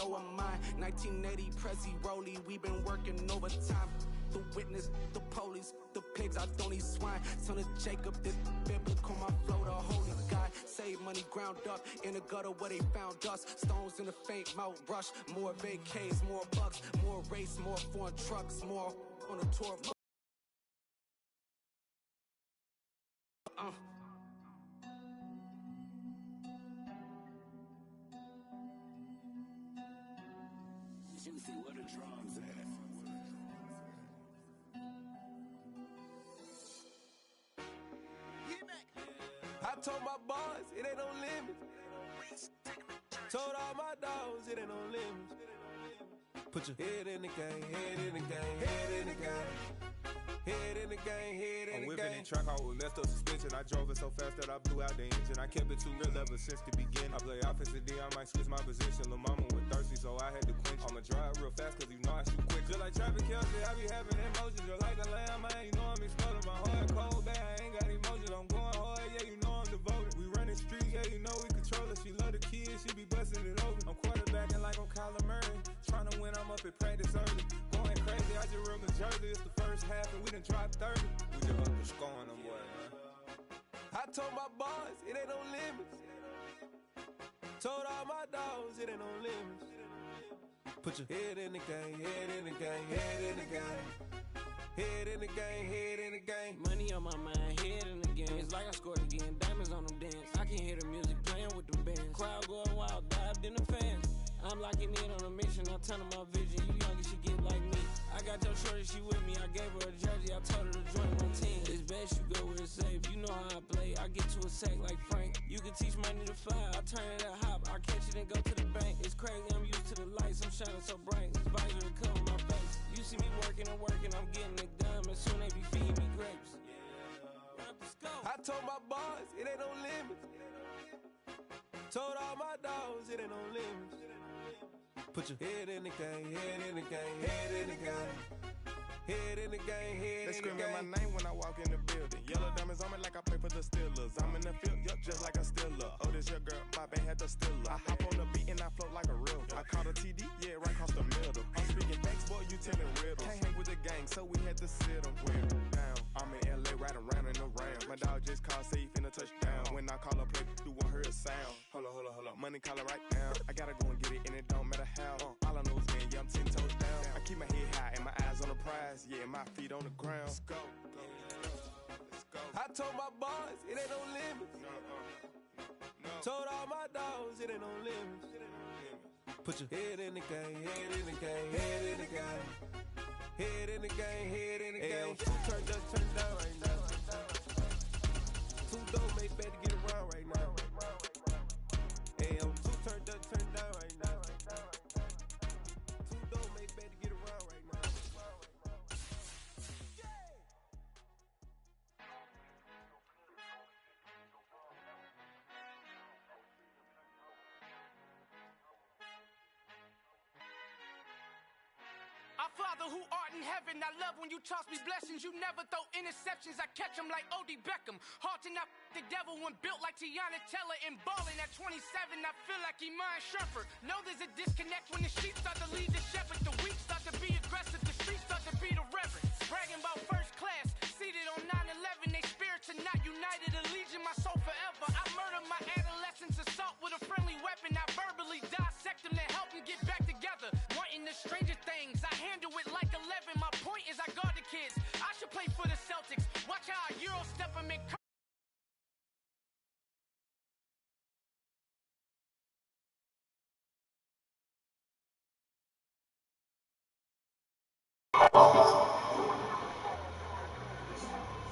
blow a mind. 1980 Prezi Rolly, we been working overtime. The witness, the police, the pigs, I don't eat swine. Son of Jacob, this biblical, my flow, the holy God. Save money ground up in the gutter where they found us. Stones in the faint Mount Rush. More vacays, more bucks, more race, more foreign trucks, more on a tour. Juicy, where the drums at? I told my boys, it ain't no limits. Told all my dogs, it ain't no limits. Put your head in the game, head in the game, head in the game. Head in the game, head in the game. I'm whipping in track, I was messed up suspension. I drove it so fast that I blew out the engine. I kept it too real ever since the beginning. I play offensive D, I might switch my position. Lil' mama was thirsty, so I had to quench. I'ma drive real fast, cause you know I shoot quick. Just like traffic Kelsey, I be having emotions. Just like the lamb, man, you know I'm exploding. My heart cold, bad, I ain't got emotions. I'm going hard, yeah, you know I'm devoted. We running streets, yeah, you know we control it. She love the kids, she be busting it over. I'm quarterbacking like I'm Kyler Murray. Trying to win, I'm up at practice early. Going crazy, I just real the jersey. It's the first half and we done dropped 30. We just up the scoring them, boy, man. I told my boys, it ain't no limits. Told all my dogs, it ain't no limits. Put your head in the game, head in the game, head in the game. Head in the game, head in the game. Money on my mind, head in the game. It's like I scored again, diamonds on them dance. I can hear the music playing with them bands. Crowd going wild, dived in the fans. I'm locking in on a mission, I'm turning my vision. You young, you should get like me. I got your shorty, she with me. I gave her a jersey, I told her to join my team. It's best you go where it's safe. You know how I play. I get to a sack like Frank. You can teach money to fly. I turn it at hop. I catch it and go to the bank. It's crazy, I'm used to the lights. I'm shining so bright. This visor to cover my face. You see me working and working, I'm getting it done. And soon they be feeding me grapes. Run up the scope. I told my boys, it ain't no limits. Told all my dogs, it ain't no limits. Put your head in the game, head in the game, head in the game. Head in the game, head in the game. They screaming my name when I walk in the building. Yellow diamonds on me like I play for the Steelers. I'm in the field, yup, just like a Steeler. Oh, this your girl, my band had the Steeler. I hop on the beat and I float like a river. I caught a TD, yeah, right across the middle. I'm speaking facts, boy, you telling riddles. Can't hang with the gang, so we had to sit them down. I'm in LA, riding around in the round. My dog just called, say he finna touchdown. When I call a play, you won't hear a sound. Hold up, money call it right down. I gotta go and get it, and it don't matter how. All I know is win, yeah, I'm 10 toes down. I keep my head high and my eyes on the prize. Yeah, my feet on the ground. Let's go. I told my boys, it ain't no limits. Told all my dogs, it ain't no limits. Put your head in the game, head in the game, head in the game. Head in the game, head in the game. Turn down right now. Two dope make better get around right now. Hey, I'm two turn down right now. Two dope make better get around right now. Our Father who art in heaven, I love when you toss me blessings. You never throw interceptions, I catch them like O.D. Beckham. Hard to not the devil when built like Tiana Teller. And balling at 27, I feel like Iman Shumpert. Know there's a disconnect when the sheep start to lead the shepherd. The weak start to be aggressive, the streets start to be the reverend. Bragging about first class, seated on 9/11. They spirits are not united, a legion, my soul forever. I murdered my adolescence, assault with a friendly weapon. I verbally dissect them to help them get back together. Wanting the stranger things, I handle it like 11. My point is I guard the kids. I should play for the Celtics. Watch how a Euro step them in.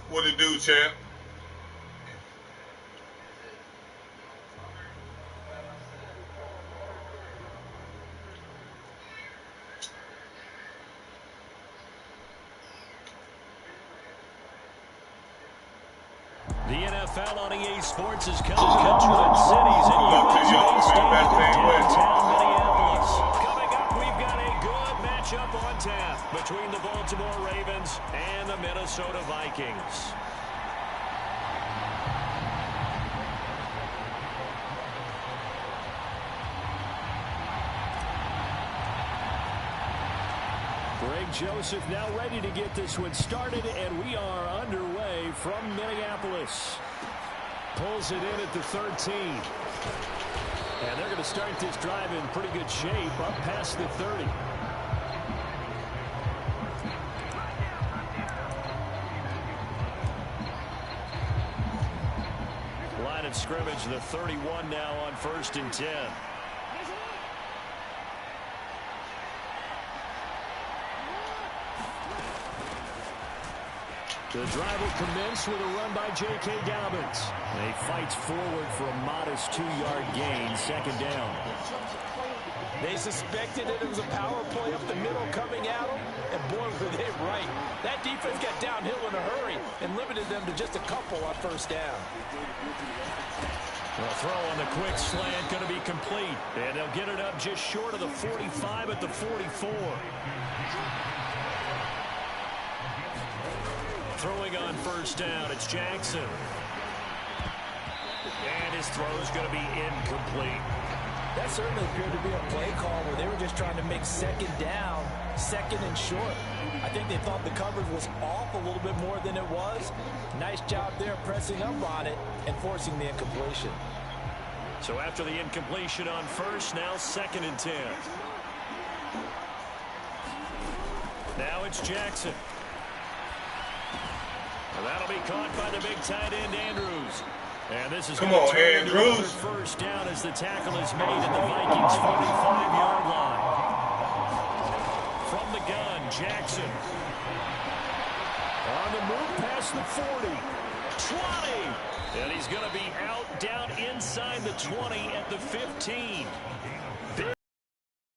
What it do, champ? The NFL on EA Sports has come country and cities and U.S. downtown Minneapolis. Coming up, we've got a good matchup on tap between the Baltimore Ravens and the Minnesota Vikings. Greg Joseph now ready to get this one started, and we are underway from Minneapolis. Pulls it in at the 13. And they're going to start this drive in pretty good shape up past the 30. Line of scrimmage, the 31 now on 1st and 10. The drive will commence with a run by J.K. Dobbins. And he fights forward for a modest 2-yard gain, 2nd down. They suspected that it was a power play up the middle coming at them, and boy, were they right. That defense got downhill in a hurry and limited them to just a couple on 1st down. The throw on the quick slant going to be complete, and they'll get it up just short of the 45 at the 44. Throwing on 1st down, it's Jackson. And his throw's going to be incomplete. That certainly appeared to be a play call where they were just trying to make 2nd down, 2nd and short. I think they thought the coverage was off a little bit more than it was. Nice job there pressing up on it and forcing the incompletion. So after the incompletion on 1st, now 2nd and 10. Now it's Jackson. And that'll be caught by the big tight end, Andrews. And this is going to turn into another 1st down as the tackle is made at the Vikings' 45-yard line. From the gun, Jackson. On the move past the 40. 20. And he's going to be out down inside the 20 at the 15.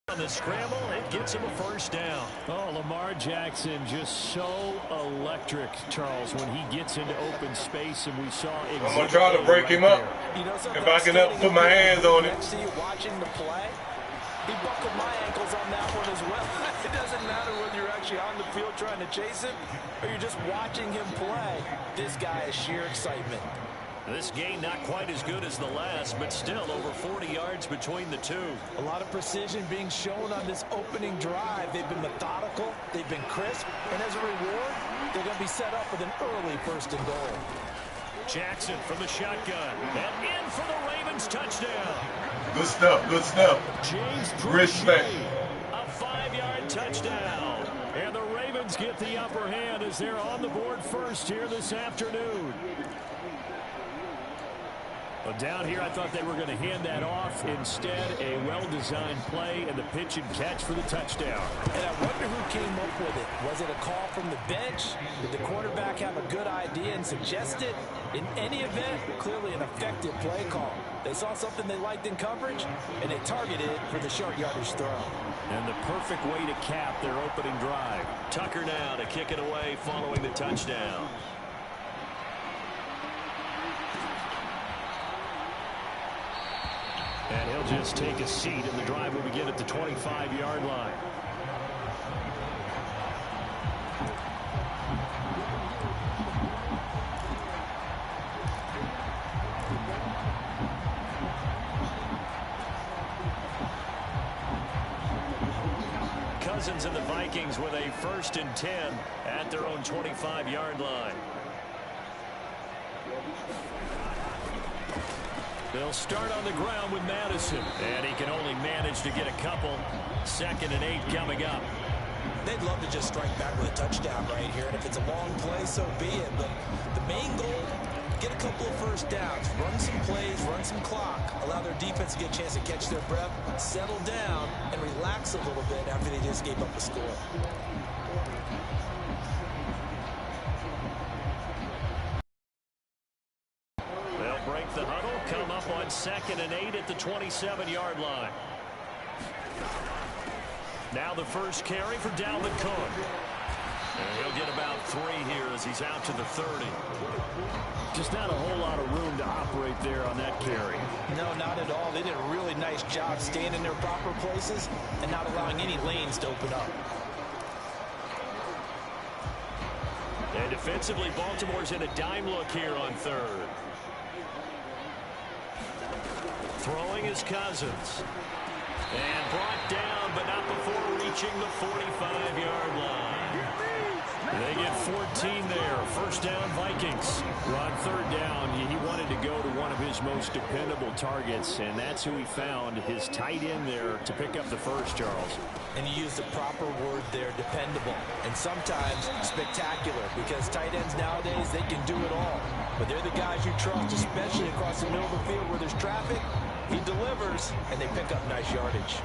On the scramble, it gets him a 1st down. Oh, Lamar Jackson just so electric, Charles, when he gets into open space, and we saw I'm going to try to break him up. You know, if I can put my hands on it. See you watching the play. He buckled my ankles on that one as well. It doesn't matter whether you're actually on the field trying to chase him or you're just watching him play. This guy is sheer excitement. This game not quite as good as the last, but still over 40 yards between the two. A lot of precision being shown on this opening drive. They've been methodical, they've been crisp, and as a reward, they're going to be set up with an early 1st and goal. Jackson from the shotgun, and in for the Ravens touchdown. Good stuff, good stuff. James Respect. A 5-yard touchdown. And the Ravens get the upper hand as they're on the board first here this afternoon. Well, down here, I thought they were going to hand that off. Instead, a well-designed play and the pitch and catch for the touchdown. And I wonder who came up with it. Was it a call from the bench? Did the quarterback have a good idea and suggest it? In any event, clearly an effective play call. They saw something they liked in coverage, and they targeted it for the short yardage throw. And the perfect way to cap their opening drive. Tucker now to kick it away following the touchdown. And he'll just take a seat, and the drive will begin at the 25-yard line. Cousins and the Vikings with a 1st and 10 at their own 25-yard line. They'll start on the ground with Madison, and he can only manage to get a couple. 2nd and 8 coming up. They'd love to just strike back with a touchdown right here, and if it's a long play, so be it. But the main goal, get a couple of 1st downs, run some plays, run some clock, allow their defense to get a chance to catch their breath, settle down, and relax a little bit after they just gave up a score. The huddle come up on 2nd and 8 at the 27-yard line. Now the first carry for Dalvin Cook. And he'll get about 3 here as he's out to the 30. Just not a whole lot of room to operate there on that carry. No, not at all. They did a really nice job staying in their proper places and not allowing any lanes to open up. And defensively, Baltimore's in a dime look here on 3rd. Throwing is Cousins. And brought down, but not before reaching the 45-yard line. 13 there. First down, Vikings. Well, on third down, he wanted to go to one of his most dependable targets, and that's who he found, his tight end there, to pick up the first, Charles. And you use the proper word there, dependable, and sometimes spectacular, because tight ends nowadays, they can do it all. But they're the guys you trust, especially across the middle of the field where there's traffic. He delivers, and they pick up nice yardage.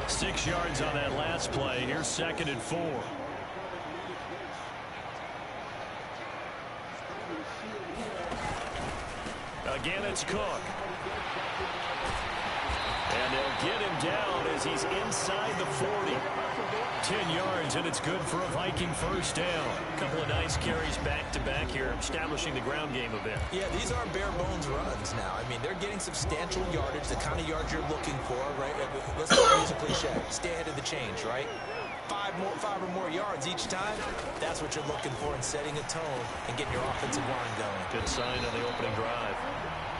6 yards on that last play. Here's 2nd and 4. Again, it's Cook. And they'll get him down as he's inside the 40. 10 yards, and it's good for a Viking first down. A couple of nice carries back-to-back here, establishing the ground game a bit. Yeah, these aren't bare-bones runs now. I mean, they're getting substantial yardage, the kind of yards you're looking for, right? Let's use a cliche. Stay ahead of the change, right? 5 or more yards each time, that's what you're looking for in setting a tone and getting your offensive line going. Good sign on the opening drive.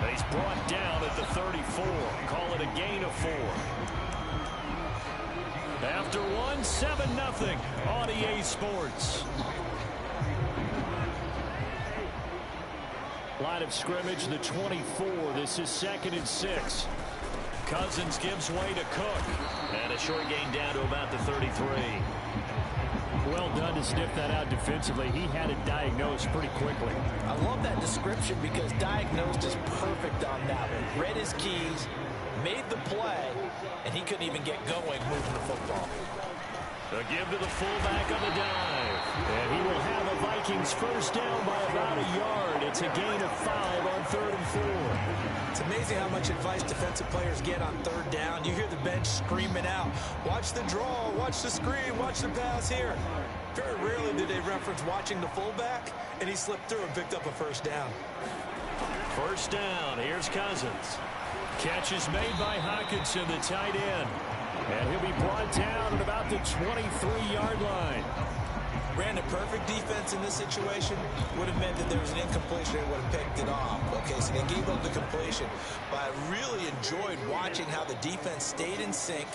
And he's brought down at the 34. Call it a gain of 4. After 1, 7-0 on EA Sports. Line of scrimmage, the 24. This is 2nd and 6. Cousins gives way to Cook. And a short gain down to about the 33. Well done to sniff that out defensively. He had it diagnosed pretty quickly. I love that description because diagnosed is perfect on that one. Read his keys, made the play, and he couldn't even get going moving the football. A give to the fullback on the dive. And he will have a Vikings first down by about a yard. It's a gain of 5 on 3rd and 4. It's amazing how much advice defensive players get on 3rd down. You hear the bench screaming out, watch the draw, watch the screen, watch the pass here. Very rarely do they reference watching the fullback, and he slipped through and picked up a first down. First down, here's Cousins. Catch is made by Hockenson, the tight end. And he'll be brought down at about the 23-yard line. Brandon, perfect defense in this situation would have meant that there was an incompletion. They would have picked it off. Okay, so they gave up the completion. But I really enjoyed watching how the defense stayed in sync,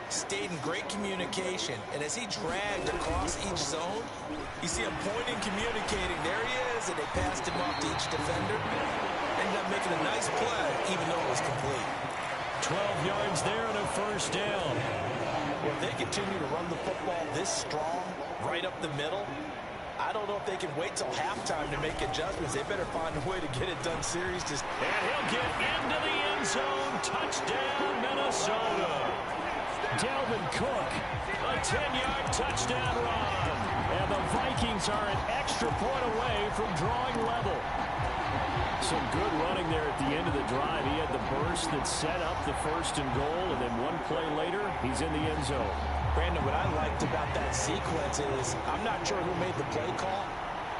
stayed in great communication. And as he dragged across each zone, you see him pointing, communicating. There he is, and they passed him off to each defender. Ended up making a nice play, even though it was complete. 12 yards there and a first down. Well, if they continue to run the football this strong, right up the middle, I don't know if they can wait till halftime to make adjustments. They better find a way to get it done serious. And he'll get into the end zone. Touchdown, Minnesota. Dalvin Cook, a 10-yard touchdown run. And the Vikings are an extra point away from drawing level. Some good running there at the end of the drive. He had the burst that set up the 1st and goal, and then one play later, he's in the end zone. Brandon, what I liked about that sequence is I'm not sure who made the play call,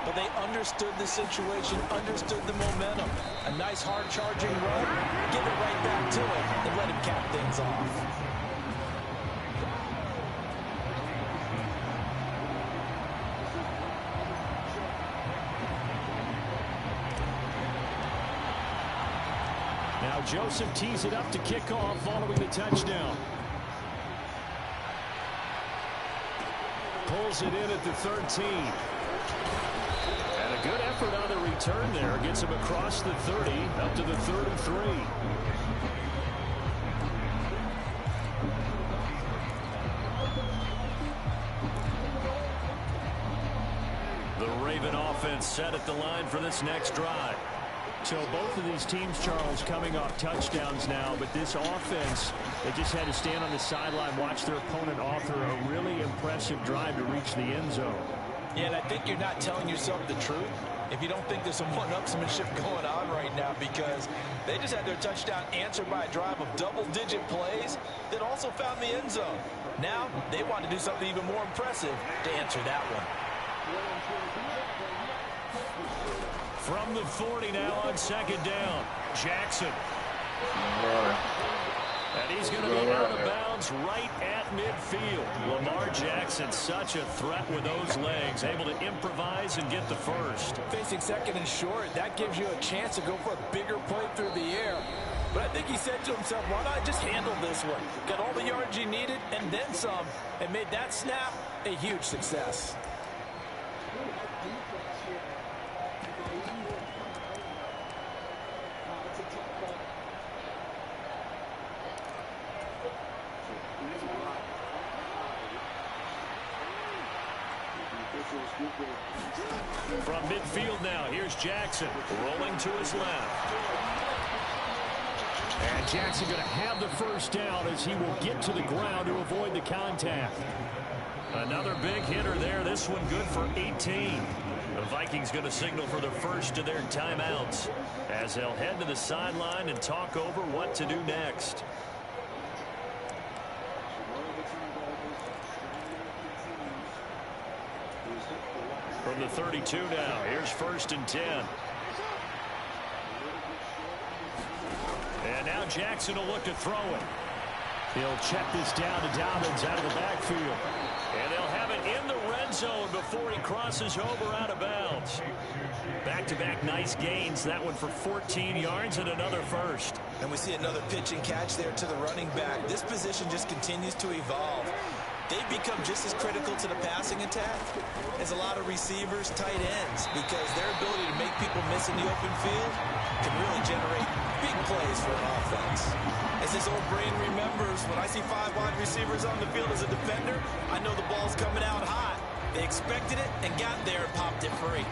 but they understood the situation, understood the momentum. A nice hard-charging run, give it right back to him, and let him cap things off. Now Joseph tees it up to kick off following the touchdown. Pulls it in at the 13. And a good effort on the return there. Gets him across the 30 up to the 3rd and 3. The Raven offense set at the line for this next drive. So both of these teams, Charles, coming off touchdowns now, but this offense, they just had to stand on the sideline, watch their opponent author a really impressive drive to reach the end zone. Yeah, and I think you're not telling yourself the truth if you don't think there's some one-upsmanship going on right now, because they just had their touchdown answered by a drive of double-digit plays that also found the end zone. Now, they want to do something even more impressive to answer that one. From the 40 now on 2nd down. Jackson. And he's going to be out of bounds right at midfield. Lamar Jackson, such a threat with those legs, able to improvise and get the first. Facing 2nd and short, that gives you a chance to go for a bigger play through the air. But I think he said to himself, why not just handle this one? Got all the yards you needed and then some, and made that snap a huge success. From midfield now, here's Jackson rolling to his left. And Jackson going to have the first down as he will get to the ground to avoid the contact. Another big hitter there. This one good for 18. The Vikings going to signal for the first of their timeouts as they'll head to the sideline and talk over what to do next. From the 32 now, here's 1st and 10. And now Jackson will look to throw it. He'll check this down to Dobbins out of the backfield. And they'll have it in the red zone before he crosses over out of bounds. Back-to-back nice gains. That one for 14 yards and another first. And we see another pitch and catch there to the running back. This position just continues to evolve. They've become just as critical to the passing attack as a lot of receivers, tight ends, because their ability to make people miss in the open field can really generate big plays for an offense. As this old brain remembers, when I see 5 wide receivers on the field as a defender, I know the ball's coming out hot. They expected it and got there and popped it free.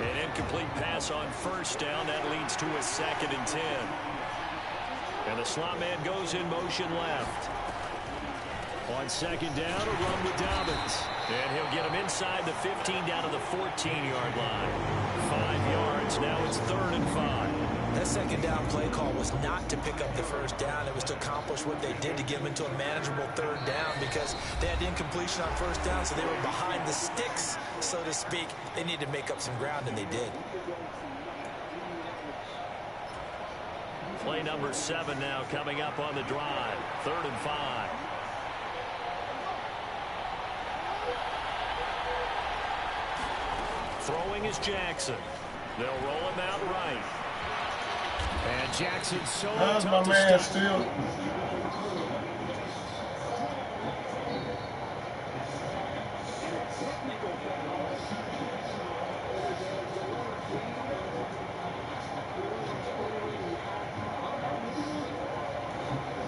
An incomplete pass on 1st down. That leads to a 2nd and 10. And the slot man goes in motion left. On 2nd down, a run with Dobbins. And he'll get him inside the 15 down to the 14-yard line. 5 yards. Now it's 3rd and 5. That 2nd down play call was not to pick up the 1st down. It was to accomplish what they did to get them into a manageable 3rd down because they had incompletion on 1st down, so they were behind the sticks, so to speak. They needed to make up some ground, and they did. Play number 7 now coming up on the drive. 3rd and 5. Throwing is Jackson. They'll roll him out right. And Jackson so how's my man still?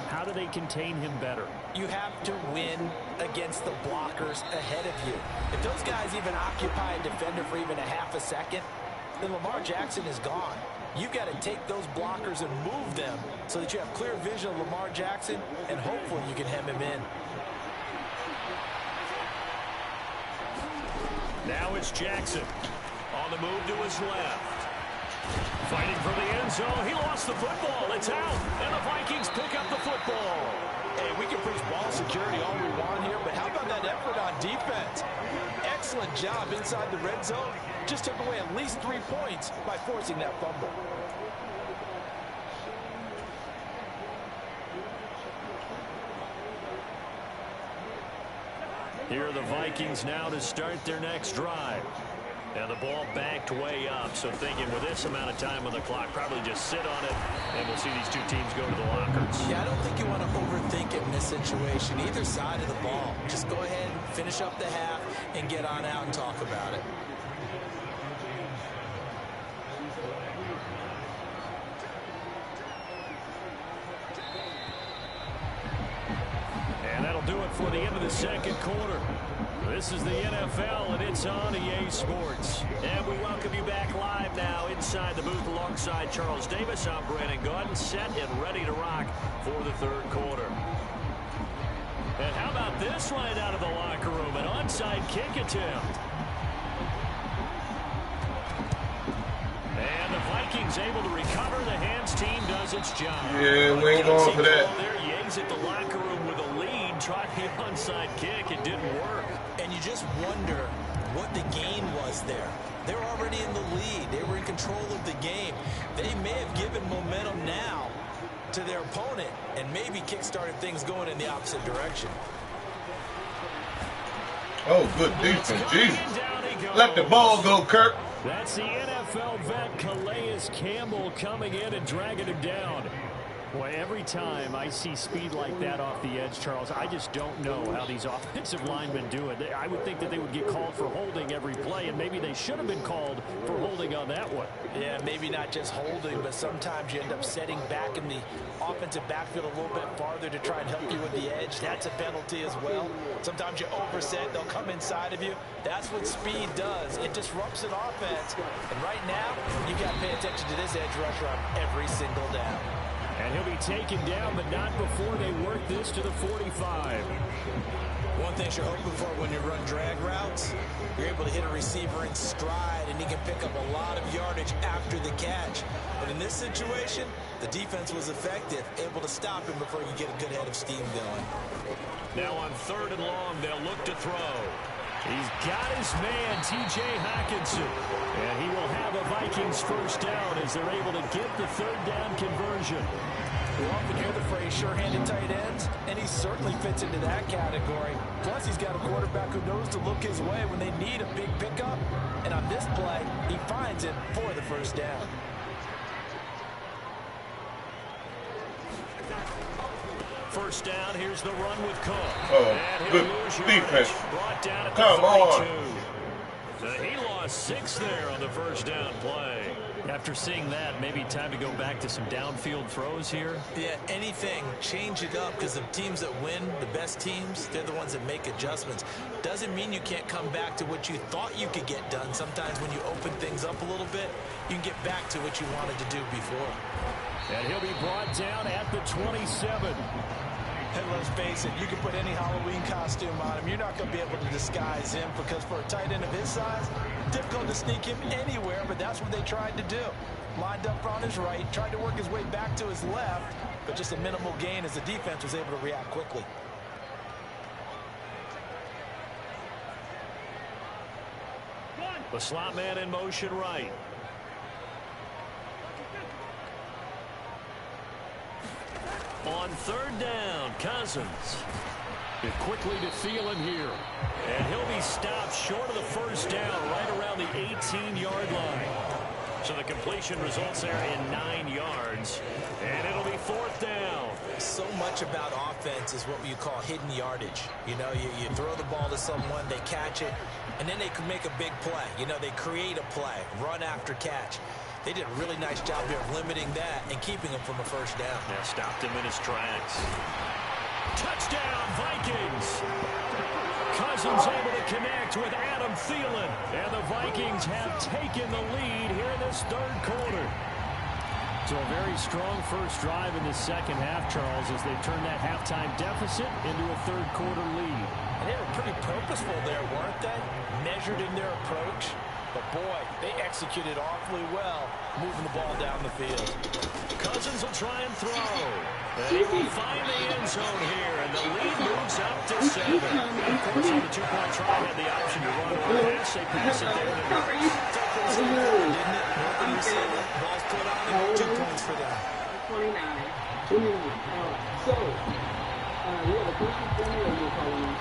How do they contain him better? You have to win against the blockers ahead of you. If those guys even occupy a defender for even a half a second, then Lamar Jackson is gone. You've got to take those blockers and move them so that you have clear vision of Lamar Jackson, and hopefully you can hem him in. Now it's Jackson on the move to his left. Fighting for the end zone. He lost the football. It's out. And the Vikings pick up the football. Hey, we can preach ball security all we want here, but how about that effort on defense? Excellent job inside the red zone. Just took away at least 3 points by forcing that fumble. Here are the Vikings now to start their next drive. And the ball backed way up, so thinking with this amount of time on the clock, probably just sit on it, and we'll see these two teams go to the lockers. Yeah, I don't think you want to overthink it in this situation. Either side of the ball. Just go ahead and finish up the half and get on out and talk about it. And that'll do it for the end of the second quarter. This is the NFL, and it's on EA Sports. And we welcome you back live now inside the booth alongside Charles Davis. I'm Brandon Gordon, set and ready to rock for the third quarter. And how about this right out of the locker room? An onside kick attempt. And the Vikings able to recover. The hands team does its job. Yeah, we ain't going for that. There, he exits the locker room with a lead. Tried the onside kick. It didn't work. And you just wonder what the gain was there. They're already in the lead. They were in control of the game. They may have given momentum now to their opponent and maybe kick-started things going in the opposite direction. Oh, good defense. Jesus. Let the ball go, Kirk. That's the NFL vet Calais Campbell coming in and dragging him down. Well, every time I see speed like that off the edge, Charles, I just don't know how these offensive linemen do it. I would think that they would get called for holding every play, and maybe they should have been called for holding on that one. Yeah, maybe not just holding, but sometimes you end up setting back in the offensive backfield a little bit farther to try and help you with the edge. That's a penalty as well. Sometimes you overset, they'll come inside of you. That's what speed does. It disrupts an offense. And right now, you got to pay attention to this edge rusher on every single down. And he'll be taken down, but not before they work this to the 45. One thing you're hoping for when you run drag routes, you're able to hit a receiver in stride, and he can pick up a lot of yardage after the catch. But in this situation, the defense was effective, able to stop him before you get a good head of steam going. Now on 3rd and long, they'll look to throw. He's got his man, T.J. Hockenson. And he will have a Vikings first down as they're able to get the 3rd down conversion. We often hear the phrase sure-handed tight ends, and he certainly fits into that category. Plus, he's got a quarterback who knows to look his way when they need a big pickup. And on this play, he finds it for the first down. First down, here's the run with Cook. Oh, good defense. Brought down at Come the 42. on. He lost 6 there on the first down play. After seeing that, maybe time to go back to some downfield throws here. Yeah, anything. Change it up, because the teams that win, the best teams, they're the ones that make adjustments. Doesn't mean you can't come back to what you thought you could get done. Sometimes when you open things up a little bit, you can get back to what you wanted to do before. And he'll be brought down at the 27. And let's face it, you can put any Halloween costume on him. You're not going to be able to disguise him, because for a tight end of his size, difficult to sneak him anywhere, but that's what they tried to do. Lined up on his right, tried to work his way back to his left, but just a minimal gain as the defense was able to react quickly. The slot man in motion right. On 3rd down, Cousins. It quickly to Thielen here. And he'll be stopped short of the first down, right around the 18-yard line. So the completion results there in 9 yards. And it'll be 4th down. So much about offense is what you call hidden yardage. You know, you throw the ball to someone, they catch it, and then they can make a big play. You know, they create a play, run after catch. They did a really nice job here of limiting that and keeping him from a first down. Yeah, stopped him in his tracks. Touchdown, Vikings! Cousins able to connect with Adam Thielen. And the Vikings have taken the lead here in this 3rd quarter. So a very strong first drive in the second half, Charles, as they turn that halftime deficit into a 3rd quarter lead. And they were pretty purposeful there, weren't they? Measured in their approach. But, boy, they executed awfully well, moving the ball down the field. Cousins will try and throw. And he will find the end zone here, and the lead moves up to 7. Of course, on the 2-point try, had the option to run or pass. They pass it there. Didn't it? Ball's put on it. 2 points for them. 29. So, you have a question for me, or you're calling me?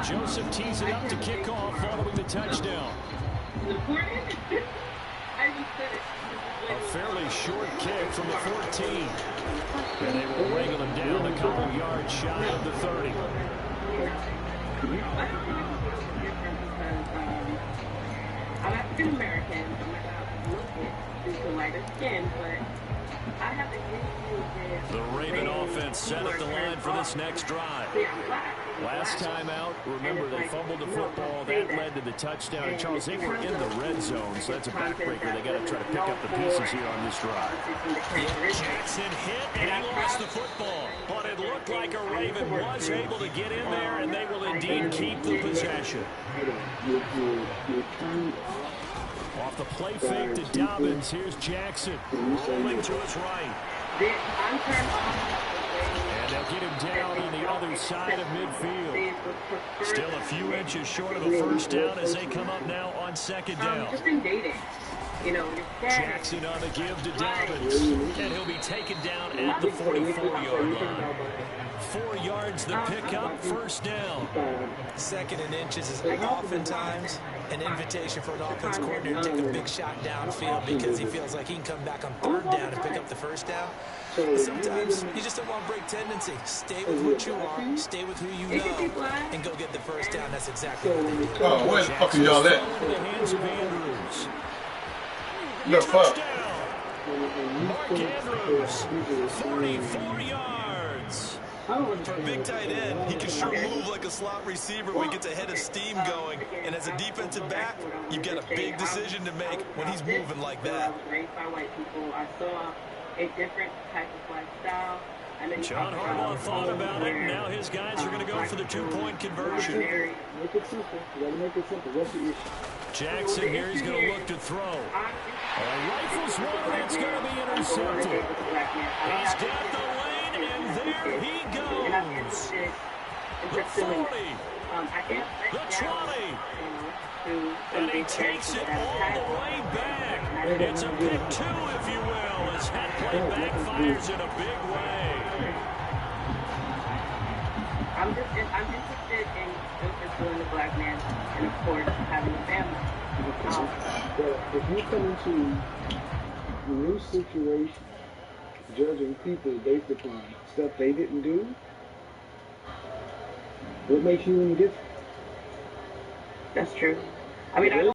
Joseph tees it up to kick off following the touchdown. A fairly short kick from the 14. And they will wrangle him down a couple yards shy of the 30. I'm African American. I'm not look due to lighter skin, but I have the Raven offense set up the line for this next drive. Last time out, remember, they fumbled the football. That led to the touchdown. And Charles, they were in the red zone, so that's a backbreaker. They got to try to pick up the pieces here on this drive. Jackson hit, and he lost the football. But it looked like a Raven was able to get in there, and they will indeed keep the possession. Off the play fake to Dobbins. Here's Jackson. Rolling to his right. And they'll get him down on the other side of midfield. Still a few inches short of the first down as they come up now on 2nd down. Jackson on the give to Dobbins. And he'll be taken down at the 44-yard line. 4 yards the pickup, first down. 2nd and inches is oftentimes an invitation for an offense coordinator to take a big shot downfield because he feels like he can come back on third down and pick up the first down. But sometimes you just don't want to break tendency. Stay with what you are, stay with who you know, and go get the first down. That's exactly what they did. Oh, where the fuck are y'all at? Look, fuck. Mark Andrews, 44 yards. For a big tight end, he can sure move like a slot receiver when he gets a head of steam going. And as a defensive back, you've got a big decision to make when he's moving like that. I was raised by white people. I saw a different type of lifestyle. John Harbaugh thought about it, and now his guys are going to go for the two-point conversion. Make it simple. You got to make it simple. What's the issue? Jackson here, he's going to look to throw. Rifles one, and it's going to be intercepted. He's got the lane, and there he goes. The 40. The 20. And he takes it all the way back. It's a big two, if you will, as that play backfires in a big way. I'm interested in pursuing the black man and, of course, having a family. But if you come into a new situation, judging people based upon stuff they didn't do, what makes you any different? That's true. I mean, I don't